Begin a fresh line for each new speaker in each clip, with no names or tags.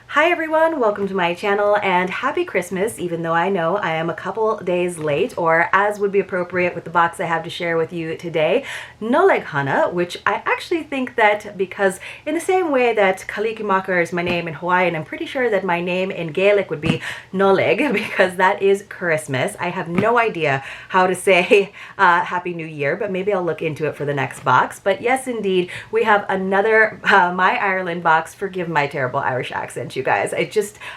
Hi everyone, welcome to my channel and happy Christmas, even though I know I am a couple days late, or as would be appropriate with the box I have to share with you today, Nollaig hana, which I actually think that because in the same way that Kalikimaka is my name in Hawaiian, I'm pretty sure that my name in Gaelic would be Nollaig because that is Christmas. I have no idea how to say Happy New Year, but maybe I'll look into it for the next box. But yes, indeed, we have another My Ireland box. Forgive my terrible Irish accent, you guys. I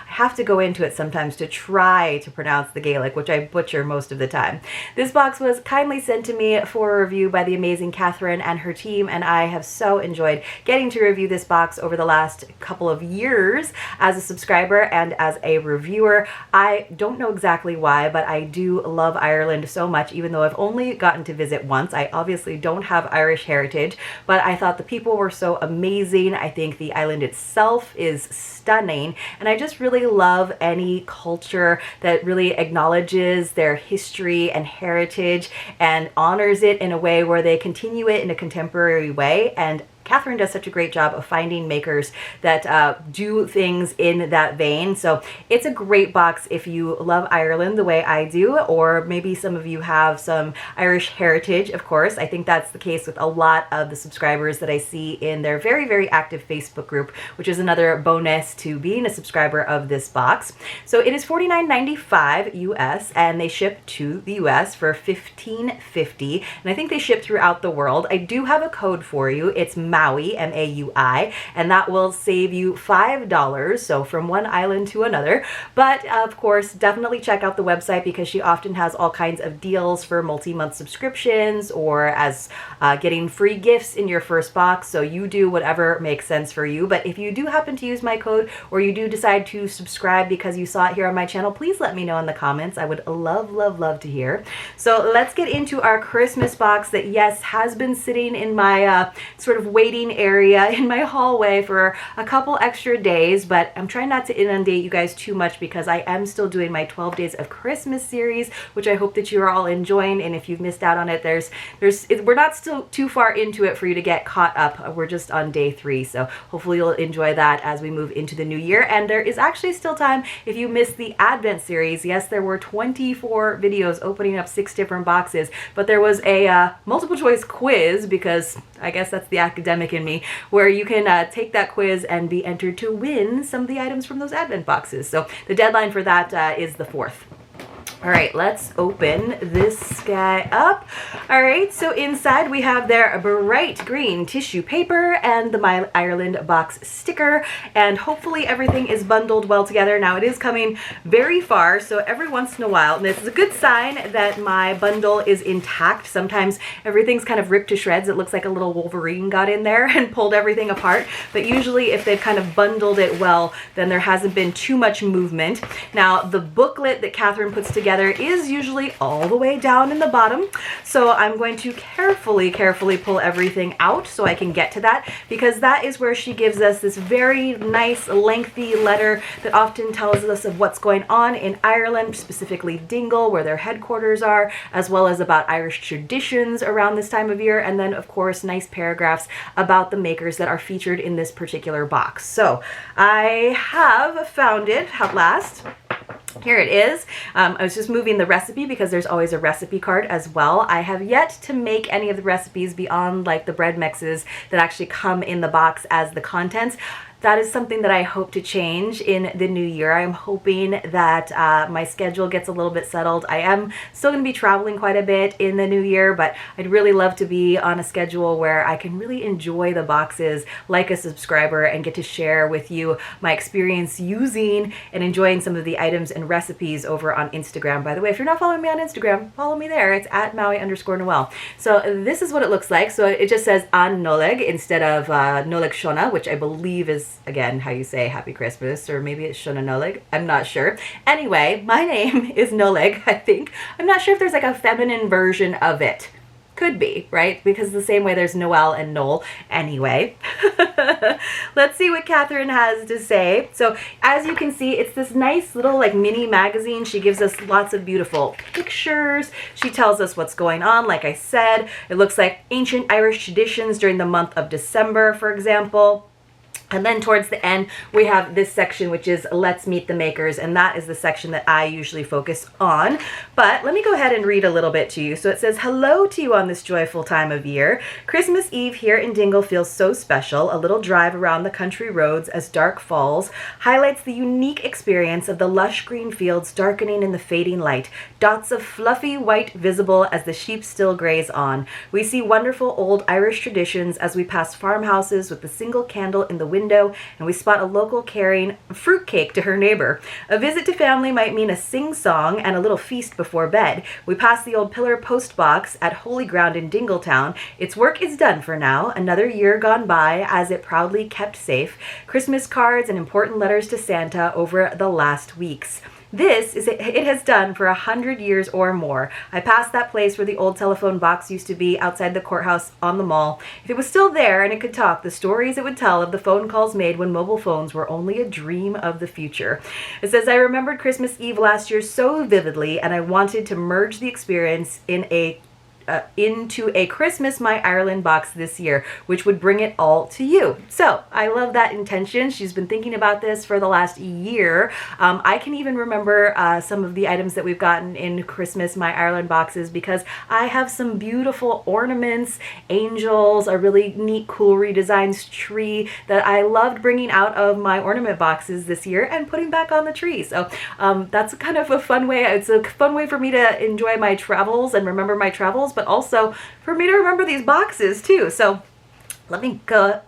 have to go into it sometimes to try to pronounce the Gaelic, which I butcher most of the time. This box was kindly sent to me for a review by the amazing Catherine and her team, and I have so enjoyed getting to review this box over the last couple of years as a subscriber and as a reviewer. I don't know exactly why, but I do love Ireland so much, even though I've only gotten to visit once. I obviously don't have Irish heritage, but I thought the people were so amazing. I think the island itself is stunning. And I just really love any culture that really acknowledges their history and heritage and honors it in a way where they continue it in a contemporary way. And Catherine does such a great job of finding makers that do things in that vein. So it's a great box if you love Ireland the way I do, or maybe some of you have some Irish heritage, of course. I think that's the case with a lot of the subscribers that I see in their very, very active Facebook group, which is another bonus to being a subscriber of this box. So it is $49.95 US, and they ship to the US for $15.50, and I think they ship throughout the world. I do have a code for you. It's Maui, M-A-U-I, and that will save you $5, so from one island to another. But of course, definitely check out the website because she often has all kinds of deals for multi-month subscriptions or as getting free gifts in your first box, so you do whatever makes sense for you. But if you do happen to use my code, or you do decide to subscribe because you saw it here on my channel, please let me know in the comments. I would love, love, love to hear. So let's get into our Christmas box that, yes, has been sitting in my sort of waiting area in my hallway for a couple extra days, but I'm trying not to inundate you guys too much because I am still doing my 12 Days of Christmas series, which I hope that you're all enjoying. And if you've missed out on it, we're not still too far into it for you to get caught up. We're just on day 3, so hopefully you'll enjoy that as we move into the new year. And there is actually still time if you missed the Advent series. Yes, there were 24 videos opening up 6 different boxes, but there was a multiple choice quiz, because I guess that's the academic in me, where you can take that quiz and be entered to win some of the items from those Advent boxes. So the deadline for that is the 4th. All right, let's open this guy up. All right, so inside we have their bright green tissue paper and the My Ireland box sticker, and hopefully everything is bundled well together. Now it is coming very far, so every once in a while, and this is a good sign that my bundle is intact. Sometimes everything's kind of ripped to shreds. It looks like a little Wolverine got in there and pulled everything apart, but usually if they've kind of bundled it well, then there hasn't been too much movement. Now the booklet that Catherine puts together is usually all the way down in the bottom, so I'm going to carefully pull everything out so I can get to that, because that is where she gives us this very nice lengthy letter that often tells us of what's going on in Ireland, specifically Dingle, where their headquarters are, as well as about Irish traditions around this time of year, and then of course nice paragraphs about the makers that are featured in this particular box. So I have found it at last. Here it is. I was just moving the recipe because there's always a recipe card as well. I have yet to make any of the recipes beyond like the bread mixes that actually come in the box as the contents. That is something that I hope to change in the new year. I'm hoping that my schedule gets a little bit settled. I am still going to be traveling quite a bit in the new year, but I'd really love to be on a schedule where I can really enjoy the boxes like a subscriber and get to share with you my experience using and enjoying some of the items and recipes over on Instagram. By the way, if you're not following me on Instagram, follow me there. It's at Maui_Noel. So this is what it looks like. So it just says An Nollaig instead of Nollaig Shona, which I believe is, again, how you say Happy Christmas, or maybe it's Shona Nollaig. I'm not sure. Anyway, my name is Nollaig, I think. I'm not sure if there's like a feminine version of it. Could be, right? Because the same way there's Noel and Noel. Anyway, let's see what Catherine has to say. So as you can see, it's this nice little like mini magazine. She gives us lots of beautiful pictures. She tells us what's going on. Like I said, it looks like ancient Irish traditions during the month of December, for example. And then towards the end, we have this section, which is Let's Meet the Makers, and that is the section that I usually focus on. But let me go ahead and read a little bit to you. So it says, hello to you on this joyful time of year. Christmas Eve here in Dingle feels so special. A little drive around the country roads as dark falls highlights the unique experience of the lush green fields darkening in the fading light, dots of fluffy white visible as the sheep still graze on. We see wonderful old Irish traditions as we pass farmhouses with the single candle in the window, and we spot a local carrying a fruitcake to her neighbor. A visit to family might mean a sing-song and a little feast before bed. We pass the old pillar post box at Holy Ground in Dingletown. Its work is done for now. Another year gone by as it proudly kept safe. Christmas cards and important letters to Santa over the last weeks. This is it has done for 100 years or more. I passed that place where the old telephone box used to be outside the courthouse on the mall. If it was still there and it could talk, the stories it would tell of the phone calls made when mobile phones were only a dream of the future. It says, I remembered Christmas Eve last year so vividly, and I wanted to merge the experience into a Christmas My Ireland box this year, which would bring it all to you. So I love that intention. She's been thinking about this for the last year. I can even remember some of the items that we've gotten in Christmas My Ireland boxes because I have some beautiful ornaments, angels, a really neat, cool redesigned tree that I loved bringing out of my ornament boxes this year and putting back on the tree. So that's kind of a fun way. It's a fun way for me to enjoy my travels and remember my travels, but also for me to remember these boxes too. So let me go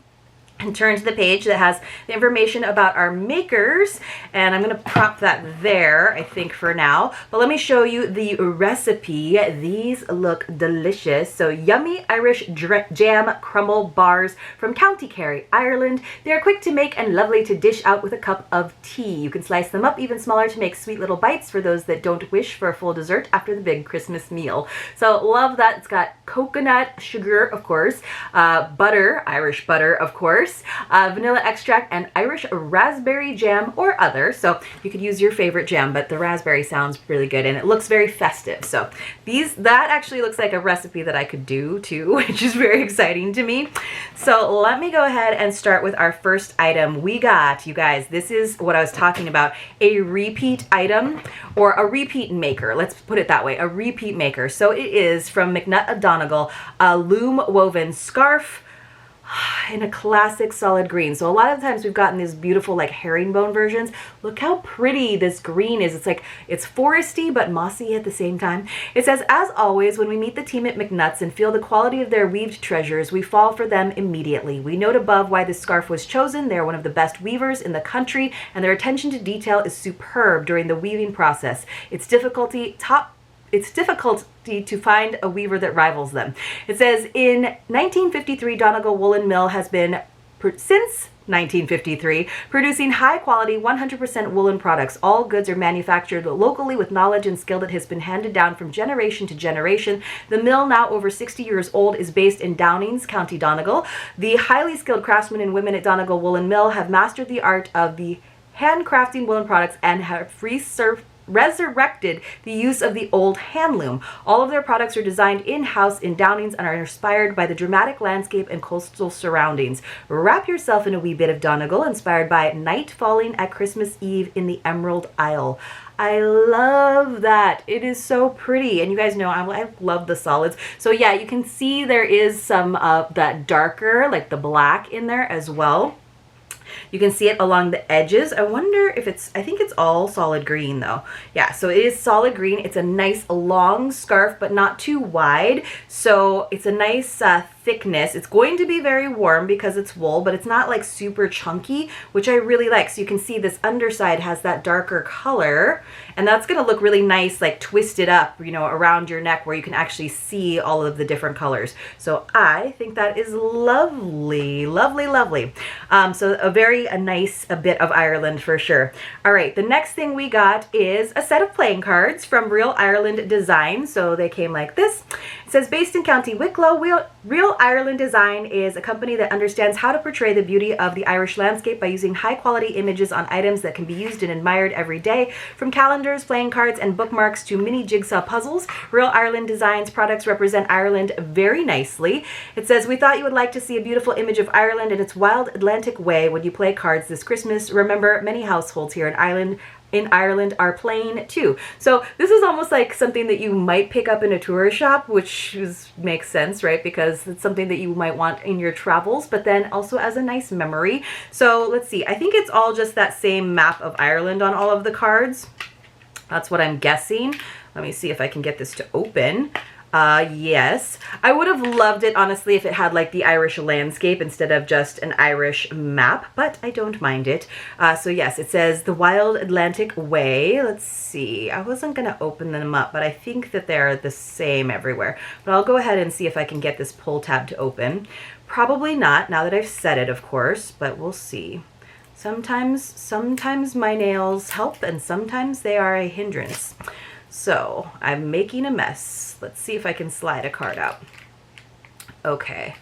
and turn to the page that has the information about our makers, and I'm going to prop that there, I think, for now. But let me show you the recipe. These look delicious. So yummy Irish jam crumble bars from County Kerry, Ireland. They are quick to make and lovely to dish out with a cup of tea. You can slice them up even smaller to make sweet little bites for those that don't wish for a full dessert after the big Christmas meal. So love that. It's got coconut sugar, of course, butter, Irish butter, of course, vanilla extract, and Irish raspberry jam or other. So you could use your favorite jam, but the raspberry sounds really good and it looks very festive. So that actually looks like a recipe that I could do too, which is very exciting to me. So let me go ahead and start with our first item. We got, you guys, this is what I was talking about, a repeat item or a repeat maker. Let's put it that way, a repeat maker. So it is from McNutt of Donegal, a loom woven scarf in a classic solid green. So a lot of times we've gotten these beautiful like herringbone versions. Look how pretty this green is. It's like, it's foresty but mossy at the same time. It says, as always, when we meet the team at McNutt's and feel the quality of their weaved treasures, we fall for them immediately. We note above why this scarf was chosen. They're one of the best weavers in the country, and their attention to detail is superb during the weaving process. It's difficulty to find a weaver that rivals them. It says, in 1953, Donegal Woolen Mill has been, since 1953, producing high-quality, 100% woolen products. All goods are manufactured locally with knowledge and skill that has been handed down from generation to generation. The mill, now over 60 years old, is based in Downings, County Donegal. The highly skilled craftsmen and women at Donegal Woolen Mill have mastered the art of the handcrafting woolen products and have resurrected the use of the old hand loom. All of their products are designed in-house in Downings and are inspired by the dramatic landscape and coastal surroundings. Wrap yourself in a wee bit of Donegal, inspired by night falling at Christmas Eve in the Emerald Isle. I love that. It is so pretty. And you guys know I love the solids. So yeah, you can see there is some of that darker, like the black in there as well. You can see it along the edges. I wonder if I think it's all solid green though. Yeah, so it is solid green. It's a nice long scarf, but not too wide. So it's a nice thickness. It's going to be very warm because it's wool, but it's not like super chunky, which I really like. So you can see this underside has that darker color, and that's going to look really nice, like twisted up, you know, around your neck where you can actually see all of the different colors. So I think that is lovely, lovely, lovely. So a nice bit of Ireland for sure. All right, the next thing we got is a set of playing cards from Real Ireland Design. So they came like this. It says, based in County Wicklow, Real Ireland Design is a company that understands how to portray the beauty of the Irish landscape by using high-quality images on items that can be used and admired every day. From calendars, playing cards, and bookmarks to mini jigsaw puzzles, Real Ireland Design's products represent Ireland very nicely. It says, "We thought you would like to see a beautiful image of Ireland in its wild Atlantic way when you play cards this Christmas. Remember, many households here in Ireland are plain too." So this is almost like something that you might pick up in a tourist shop, which makes sense, right? Because it's something that you might want in your travels, but then also as a nice memory. So let's see, I think it's all just that same map of Ireland on all of the cards. That's what I'm guessing. Let me see if I can get this to open. Yes. I would have loved it, honestly, if it had like the Irish landscape instead of just an Irish map, but I don't mind it. So yes, it says the Wild Atlantic Way. Let's see. I wasn't going to open them up, but I think that they're the same everywhere. But I'll go ahead and see if I can get this pull tab to open. Probably not, now that I've set it, of course, but we'll see. Sometimes my nails help, and sometimes they are a hindrance. So I'm making a mess. Let's see if I can slide a card out. Okay,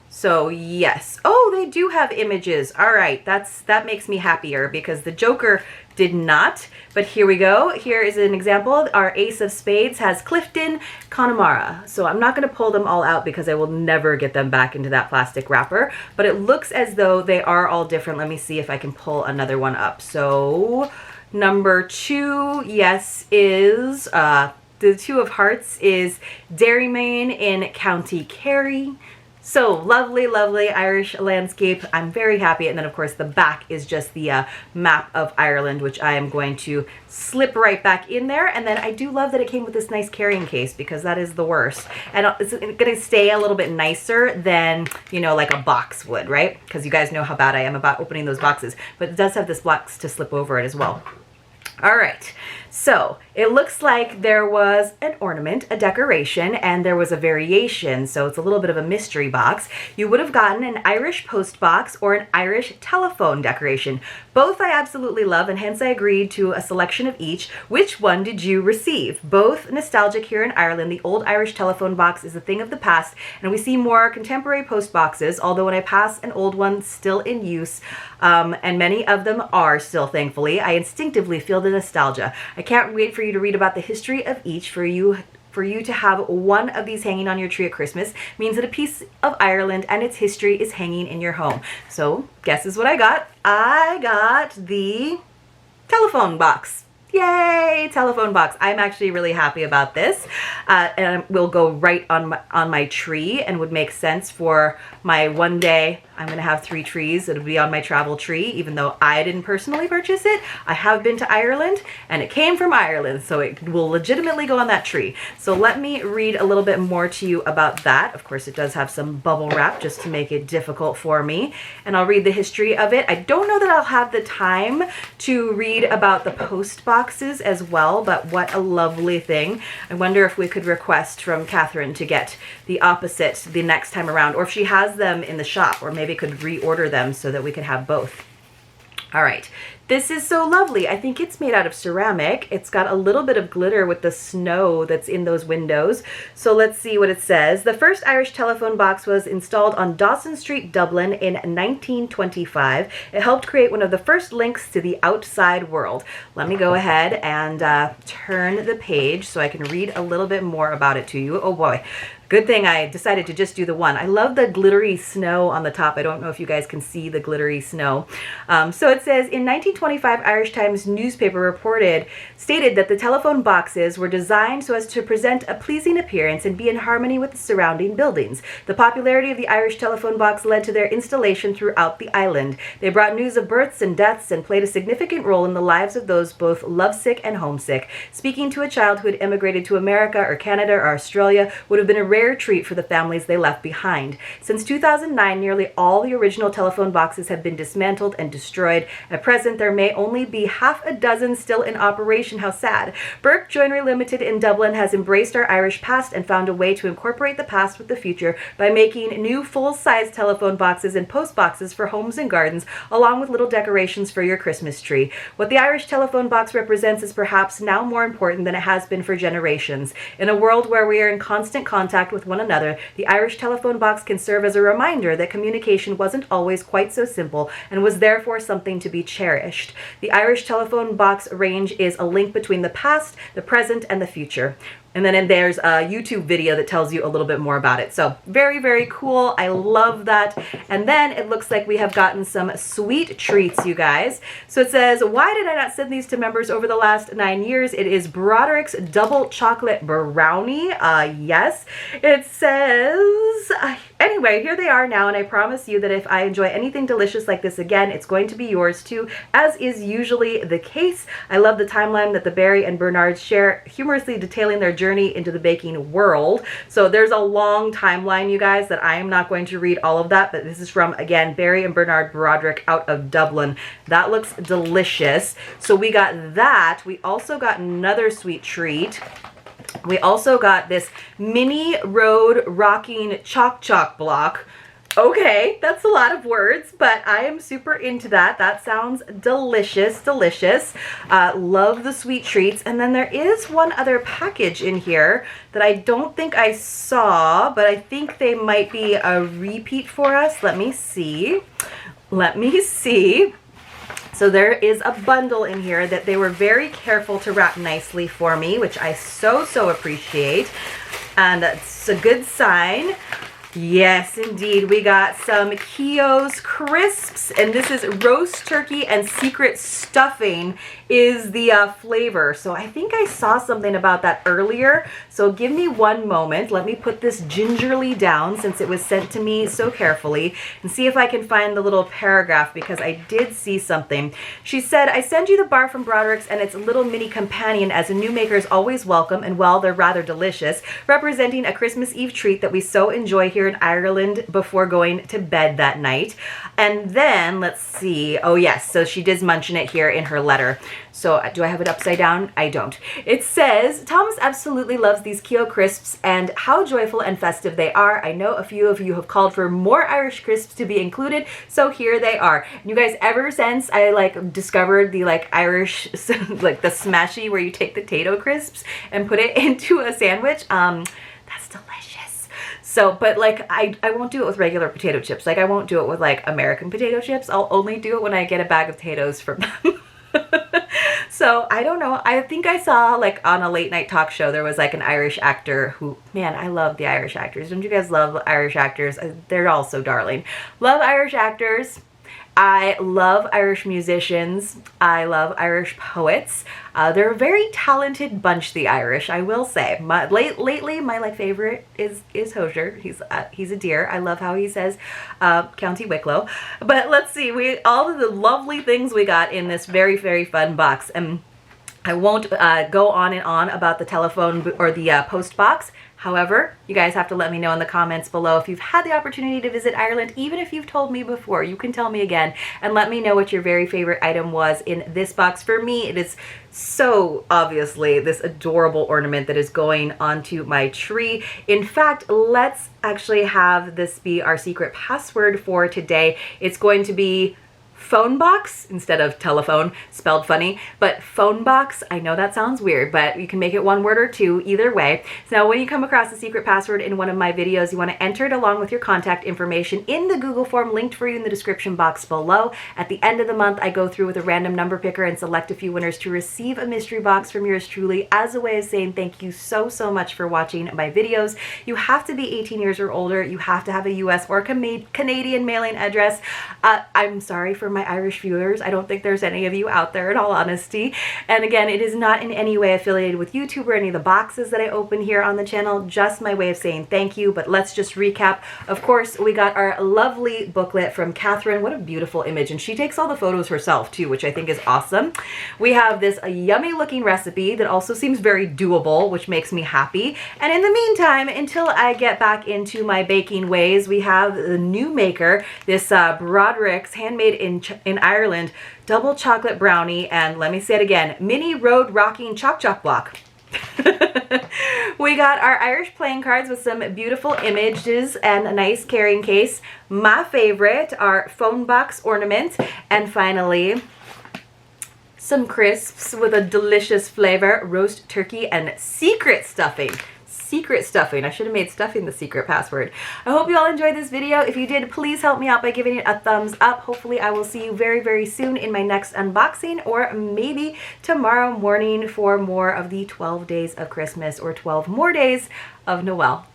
so yes. Oh, they do have images. All right, that makes me happier because the Joker did not. But here we go. Here is an example. Our Ace of Spades has Clifton, Connemara. So I'm not going to pull them all out because I will never get them back into that plastic wrapper. But it looks as though they are all different. Let me see if I can pull another one up. So number 2, yes, is the 2 of Hearts is Derrymain in County Kerry. So lovely, lovely Irish landscape. I'm very happy. And then, of course, the back is just the map of Ireland, which I am going to slip right back in there. And then I do love that it came with this nice carrying case because that is the worst. And it's going to stay a little bit nicer than, you know, like a box would, right? Because you guys know how bad I am about opening those boxes. But it does have this box to slip over it as well. All right, so it looks like there was an ornament, a decoration, and there was a variation, so it's a little bit of a mystery box. You would have gotten an Irish post box or an Irish telephone decoration. Both I absolutely love, and hence I agreed to a selection of each. Which one did you receive? Both nostalgic here in Ireland. The old Irish telephone box is a thing of the past, and we see more contemporary post boxes, although when I pass an old one still in use, and many of them are still, thankfully, I instinctively feel the nostalgia. I can't wait for you to read about the history of each. For you to have one of these hanging on your tree at Christmas means that a piece of Ireland and its history is hanging in your home. So guess what I got? I got the telephone box. Yay, telephone box. I'm actually really happy about this. And it will go right on my tree and would make sense for my one day. I'm going to have 3 trees. It'll be on my travel tree, even though I didn't personally purchase it. I have been to Ireland and it came from Ireland, so it will legitimately go on that tree. So let me read a little bit more to you about that. Of course, it does have some bubble wrap just to make it difficult for me. And I'll read the history of it. I don't know that I'll have the time to read about the post boxes as well, but what a lovely thing. I wonder if we could request from Catherine to get the opposite the next time around, or if she has them in the shop, or maybe could reorder them so that we could have both. All right, this is so lovely. I think it's made out of ceramic. It's got a little bit of glitter with the snow that's in those windows. So let's see what it says. The first Irish telephone box was installed on Dawson Street, Dublin in 1925. It helped create one of the first links to the outside world. Let me go ahead and turn the page so I can read a little bit more about it to you. Oh boy. Good thing I decided to just do the one. I love the glittery snow on the top. I don't know if you guys can see the glittery snow. So it says, in 1925, Irish Times newspaper stated that the telephone boxes were designed so as to present a pleasing appearance and be in harmony with the surrounding buildings. The popularity of the Irish telephone box led to their installation throughout the island. They brought news of births and deaths and played a significant role in the lives of those both lovesick and homesick. Speaking to a child who had immigrated to America or Canada or Australia would have been a rare treat for the families they left behind. Since 2009, nearly all the original telephone boxes have been dismantled and destroyed. At present, there may only be half a dozen still in operation. How sad. Burke Joinery Limited in Dublin has embraced our Irish past and found a way to incorporate the past with the future by making new full-size telephone boxes and post boxes for homes and gardens, along with little decorations for your Christmas tree. What the Irish telephone box represents is perhaps now more important than it has been for generations. In a world where we are in constant contact contact with one another, the Irish telephone box can serve as a reminder that communication wasn't always quite so simple and was therefore something to be cherished. The Irish telephone box range is a link between the past, the present, and the future. And then there's a YouTube video that tells you a little bit more about it. So very, very cool. I love that. And then it looks like we have gotten some sweet treats, you guys. So it says, why did I not send these to members over the last 9 years? It is Broderick's Double Chocolate Brownie. Yes. It says, anyway, here they are now. And I promise you that if I enjoy anything delicious like this again, it's going to be yours too, as is usually the case. I love the timeline that the Barry and Bernards share, humorously detailing their journey into the baking world. So there's a long timeline, you guys, that I am not going to read all of that, but this is from, again, Barry and Bernard Broderick out of Dublin. That looks delicious. So we got that. We also got another sweet treat. We also got this mini road rocking chalk block. Okay, that's a lot of words, but I am super into that. That sounds delicious, delicious. Love the sweet treats. And then there is one other package in here that I don't think I saw, but I think they might be a repeat for us. Let me see. Let me see. So there is a bundle in here that they were very careful to wrap nicely for me, which I so appreciate. And that's a good sign. Yes, indeed. We got some Keogh's crisps, and this is roast turkey and secret stuffing is the flavor. So I think I saw something about that earlier. So give me one moment. Let me put this gingerly down since it was sent to me so carefully and see if I can find the little paragraph, because I did see something. She said, I send you the bar from Broderick's and its little mini companion as a new maker is always welcome, and well, they're rather delicious, representing a Christmas Eve treat that we so enjoy here in Ireland before going to bed that night. And then let's see. Oh yes, so she did mention it here in her letter. So do I have it upside down? I don't. It says, Thomas absolutely loves these Keogh crisps and how joyful and festive they are. I know a few of you have called for more Irish crisps to be included, so here they are. And you guys, ever since I discovered the Irish, like the smashy where you take the potato crisps and put it into a sandwich, that's delicious. So, but I won't do it with regular potato chips. I won't do it with American potato chips. I'll only do it when I get a bag of potatoes from them. So I don't know. I think I saw on a late night talk show, there was an Irish actor who, man, I love the Irish actors. Don't you guys love Irish actors? They're all so darling. Love Irish actors. I love Irish musicians. I love Irish poets. They're a very talented bunch, the Irish, I will say. Lately, my favorite is Hosier. He's a dear. I love how he says County Wicklow. But let's see, all of the lovely things we got in this very, very fun box. And I won't go on and on about the telephone or the post box. However, you guys have to let me know in the comments below if you've had the opportunity to visit Ireland. Even if you've told me before, you can tell me again and let me know what your very favorite item was in this box. For me, it is so obviously this adorable ornament that is going onto my tree. In fact, let's actually have this be our secret password for today. It's going to be phone box instead of telephone, spelled funny, but phone box. I know that sounds weird, but you can make it one word or two, either way. So now when you come across a secret password in one of my videos, you want to enter it along with your contact information in the Google form linked for you in the description box below. At the end of the month, I go through with a random number picker and select a few winners to receive a mystery box from yours truly as a way of saying thank you so much for watching my videos. You have to be 18 years or older. You have to have a US or Canadian mailing address. I'm sorry for my Irish viewers. I don't think there's any of you out there, in all honesty. And again, it is not in any way affiliated with YouTube or any of the boxes that I open here on the channel, just my way of saying thank you. But let's just recap. Of course, we got our lovely booklet from Catherine. What a beautiful image. And she takes all the photos herself too, which I think is awesome. We have this yummy looking recipe that also seems very doable, which makes me happy. And in the meantime, until I get back into my baking ways, we have the new maker, this Broderick's handmade in Ireland double chocolate brownie, and let me say it again, mini road rocking chalk block. We got our Irish playing cards with some beautiful images and a nice carrying case. My favorite, our phone box ornament, and finally some crisps with a delicious flavor, roast turkey and secret stuffing. secret stuffing. I should have made stuffing the secret password. I hope you all enjoyed this video. If you did, please help me out by giving it a thumbs up. Hopefully I will see you very, very soon in my next unboxing, or maybe tomorrow morning for more of the 12 days of Christmas, or 12 more days of Noel.